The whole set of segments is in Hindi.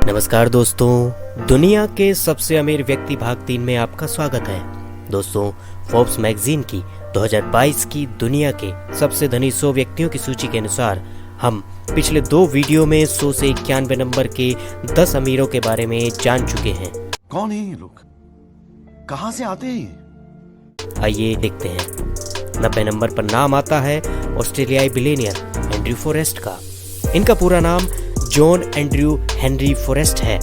नमस्कार दोस्तों, दुनिया के सबसे अमीर व्यक्ति भाग 3 में आपका स्वागत है। दोस्तों, फोर्ब्स मैगजीन की 2022 की दुनिया के सबसे धनी 100 व्यक्तियों की सूची के अनुसार हम पिछले 2 वीडियो में 100 से 91 नंबर के 10 अमीरों के बारे में जान चुके हैं। कौन है ये लोग, कहां से आते हैं? आइए देखते हैं। 90 नंबर पर नाम आता है ऑस्ट्रेलियाई बिलियनियर एंड्रयू फॉरेस्ट का। इनका पूरा नाम जॉन एंड्रयू हेनरी फॉरेस्ट है।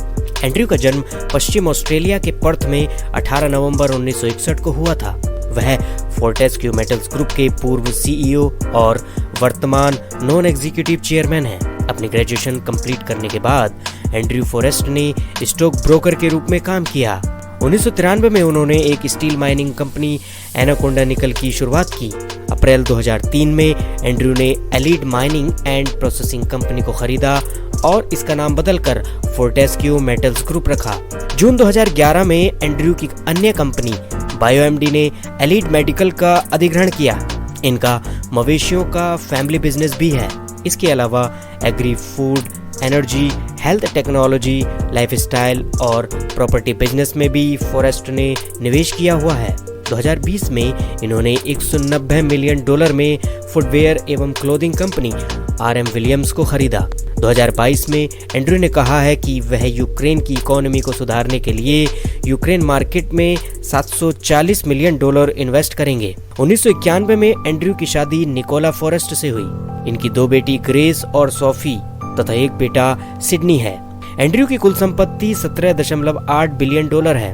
एंड्रयू का जन्म पश्चिम ऑस्ट्रेलिया के पर्थ में 18 नवंबर 1961 को हुआ था। वह फोर्टेस्क्यू मेटल्स ग्रुप के पूर्व सीईओ और वर्तमान नॉन एग्जीक्यूटिव चेयरमैन हैं। अपनी ग्रेजुएशन कंप्लीट करने के बाद एंड्रयू फॉरेस्ट ने स्टॉक ब्रोकर के रूप में काम किया। 1993 में उन्होंने एक स्टील माइनिंग कंपनी एनाकोंडा निकल की शुरुआत की। अप्रैल 2003 में एंड्रयू ने एलिड माइनिंग एंड प्रोसेसिंग कंपनी को खरीदा और इसका नाम बदलकर फोर्टेस्क्यू मेटल्स ग्रुप रखा। जून 2011 में एंड्रयू की अन्य कंपनी बायोएमडी ने एलिड मेडिकल का अधिग्रहण किया। इनका मवेशियों का फैमिली बिजनेस भी है। इसके अलावा agri food, energy, health technology, lifestyle और प्रॉपर्टी बिजनेस में भी फॉरेस्ट ने निवेश किया हुआ है। 2020 में इन्होंने $190 मिलियन में फुटवेयर एवं क्लोथिंग कंपनी RM विलियम्स को खरीदा। 2022 में एंड्रयू ने कहा है कि वह यूक्रेन की इकोनॉमी को सुधारने के लिए यूक्रेन मार्केट में $740 मिलियन इन्वेस्ट करेंगे। 1991 में एंड्रयू की शादी निकोला फॉरेस्ट से हुई। इनकी 2 बेटी ग्रेस और सोफी तथा 1 बेटा सिडनी है। एंड्रयू की कुल संपत्ति $17.8 बिलियन है।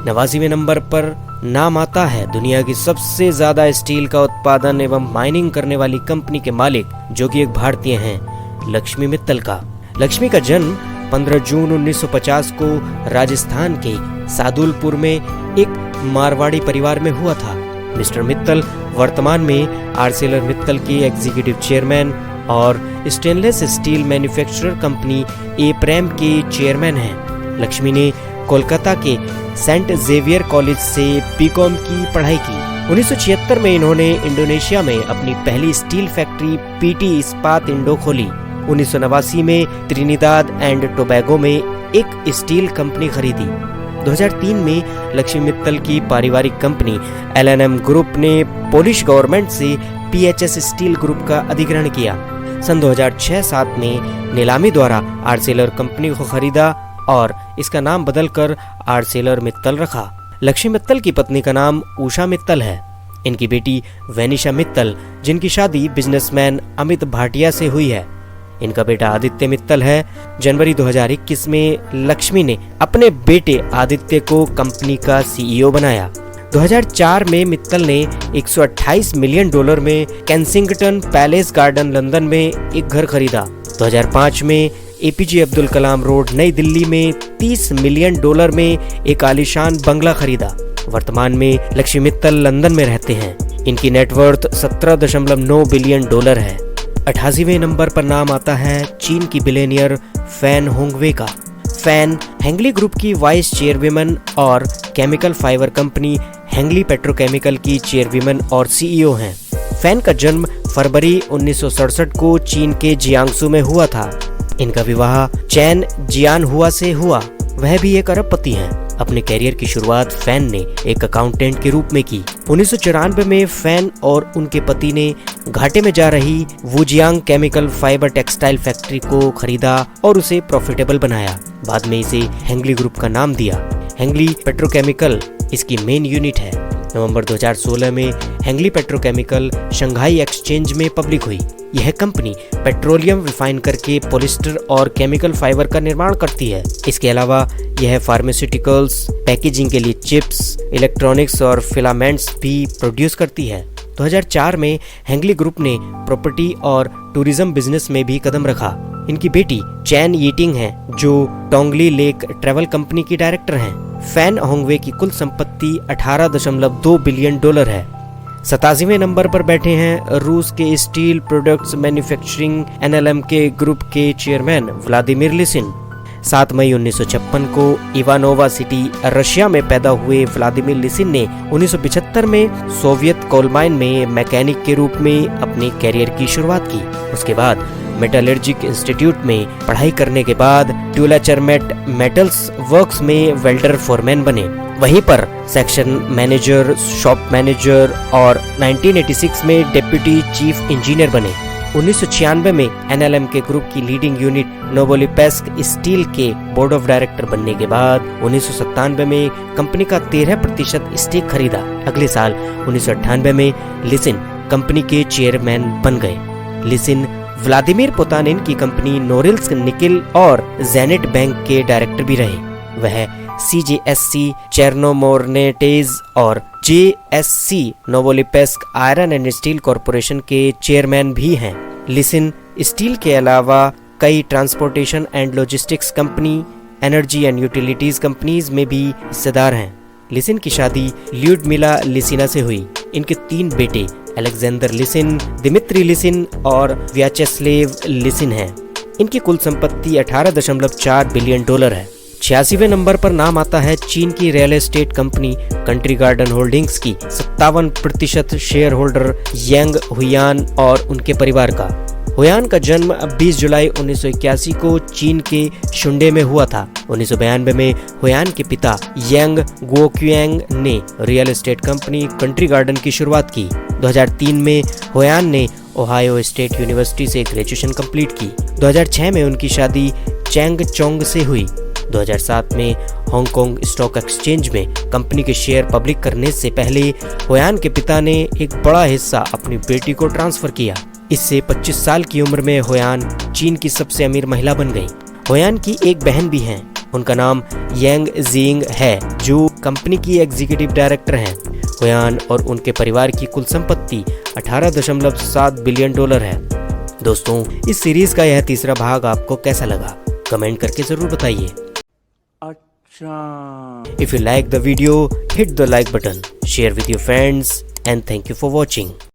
89वें नंबर पर नाम आता है दुनिया की सबसे ज्यादा स्टील का उत्पादन एवं माइनिंग करने वाली कंपनी के मालिक, जो कि एक भारतीय हैं, लक्ष्मी मित्तल का। लक्ष्मी का जन्म 15 जून 1950 को राजस्थान के सादुलपुर में एक मारवाड़ी परिवार में हुआ था। मिस्टर मित्तल वर्तमान में आर्सेलर मित्तल के एग्जीक्यूटिव चेयरमैन और स्टेनलेस स्टील मैन्युफैक्चरर कंपनी एप्रेम के चेयरमैन हैं। लक्ष्मी ने कोलकाता के सेंट जेवियर कॉलेज से बीकॉम की पढ़ाई की। 1976 में इन्होंने इंडोनेशिया में अपनी पहली स्टील फैक्ट्री पीटी इस्पात इंडो खोली। 1989 में त्रिनिदाद एंड टोबैगो में एक स्टील कंपनी खरीदी। 2003 में लक्ष्मी मित्तल की पारिवारिक कंपनी L&M ग्रुप ने पोलिश गवर्नमेंट से PHS स्टील ग्रुप का अधिग्रहण किया। सन 2006-07 में नीलामी द्वारा आर्सेलर कंपनी को खरीदा और इसका नाम बदलकर आर्सेलर मित्तल रखा। लक्ष्मी मित्तल की पत्नी का नाम उषा मित्तल है। इनकी बेटी वेनिशा मित्तल, जिनकी शादी बिजनेसमैन अमित भाटिया से हुई है। इनका बेटा आदित्य मित्तल है। जनवरी 2021 में लक्ष्मी ने अपने बेटे आदित्य को कंपनी का CEO बनाया। 2004 में मित्तल ने $128 मिलियन में केंसिंगटन पैलेस गार्डन लंदन में एक घर खरीदा। 2005 में APJ अब्दुल कलाम रोड नई दिल्ली में $30 मिलियन में एक आलीशान बंगला खरीदा। वर्तमान में लक्ष्मी मित्तल लंदन में रहते हैं। इनकी नेटवर्थ $17.9 बिलियन है। 88वें नंबर पर नाम आता है चीन की बिलियनियर फैन होंगवे का। फैन हेंगली ग्रुप की वाइस चेयरवुमन और केमिकल फाइबर कंपनी हेंगली पेट्रोकेमिकल की चेयरवुमन और CEO हैं। फैन का जन्म फरवरी 1967 को चीन के जियांगसू में हुआ था। इनका विवाह चैन जियानहुआ से हुआ। वह भी एक अरबपति हैं। अपने कैरियर की शुरुआत फैन ने एक अकाउंटेंट के रूप में की। 1994 में फैन और उनके पति ने घाटे में जा रही वुजियांग केमिकल फाइबर टेक्सटाइल फैक्ट्री को खरीदा और उसे प्रॉफिटेबल बनाया। बाद में इसे हेंगली ग्रुप का नाम दिया। हेंगली पेट्रोकेमिकल इसकी मेन यूनिट है। नवंबर 2016 में हेंगली पेट्रोकेमिकल शंघाई एक्सचेंज में पब्लिक हुई। यह कंपनी पेट्रोलियम रिफाइन करके पॉलिस्टर और केमिकल फाइबर का निर्माण करती है। इसके अलावा यह फार्मास्यूटिकल्स, पैकेजिंग के लिए चिप्स, इलेक्ट्रॉनिक्स और फिलामेंट्स भी प्रोड्यूस करती है। 2004 में हेंगली ग्रुप ने प्रॉपर्टी और टूरिज्म बिजनेस में भी कदम रखा। इनकी बेटी चैन यीटिंग है, जो टोंगली लेक ट्रैवल कंपनी की डायरेक्टर हैं। फैन होंगवे की कुल संपत्ति $18.2 बिलियन है। 87वें नंबर पर बैठे हैं रूस के स्टील प्रोडक्ट्स मैन्युफैक्चरिंग NLM के ग्रुप के चेयरमैन व्लादिमीर लिसिन। 7 मई 1956 को इवानोवा सिटी रशिया में पैदा हुए व्लादिमीर लिसिन ने 1975 में सोवियत कोल माइन में मैकेनिक के रूप में अपने कैरियर की शुरुआत की। उसके बाद मेटलर्जिक इंस्टीट्यूट में पढ़ाई करने के बाद ट्यूलाचरमेट मेटल्स वर्क्स में वेल्डर फोरमैन बने। वहीं पर सेक्शन मैनेजर, शॉप मैनेजर और 1986 में डेप्यूटी चीफ इंजीनियर बने। 1996 में एनएलएम के ग्रुप की लीडिंग यूनिट नोवोलिपेस्क स्टील के बोर्ड ऑफ डायरेक्टर बनने के बाद 1997 में कंपनी का 13% स्टेक खरीदा। अगले साल 1998 में लिसिन कंपनी के चेयरमैन बन गए। लिसिन व्लादिमीर पोतानिन की कंपनी नोरिल्स्क निकिल और जेनेट बैंक के डायरेक्टर भी रहे। वह CJSC चेर्नोमोर्नेटेज और JSC Novolipetsk iron and steel corporation के चेयरमैन भी हैं। लिसिन स्टील के अलावा कई transportation and logistics company, energy and utilities companies में भी हिस्सेदार हैं। लिसिन की शादी ल्यूडमिला लिसिना से हुई। इनके 3 बेटे अलेक्जेंडर लिसिन, दिमित्री लिसिन और व्याचेस्लेव लिसिन हैं। इनकी कुल संपत्ति $18.4 बिलियन है। 86वें नंबर पर नाम आता है चीन की real estate company country garden holdings की 57% शेयर होल्डर यांग हुयान और उनके परिवार का। हुयान का जन्म 20 जुलाई 1981 को चीन के शुंडे में हुआ था। 1992 में हुयान के पिता यांग गुओक्युएंग ने real estate company country garden की शुरुआत की। 2003 में हुयान ने ओहायो स्टेट यूनिवर्सिटी से ग्रेजुएशन कंप्लीट की। 2006 में उनकी शादी चैंग चोंग से हुई। 2007 में हांगकांग स्टॉक एक्सचेंज में कंपनी के शेयर पब्लिक करने से पहले हुयान के पिता ने एक बड़ा हिस्सा अपनी बेटी को ट्रांसफर किया। इससे 25 साल की उम्र में हुयान चीन की सबसे अमीर महिला बन गई। हुयान की एक बहन भी है, उनका नाम यांग जिंग है, जो कंपनी की एग्जीक्यूटिव डायरेक्टर हैं। हुयान और उनके परिवार की कुल संपत्ति $18.7 बिलियन है। दोस्तों, इस सीरीज का यह तीसरा भाग आपको कैसा लगा, कमेंट करके जरूर बताइए। If you like the video, hit the like button, share with your friends, and thank you for watching.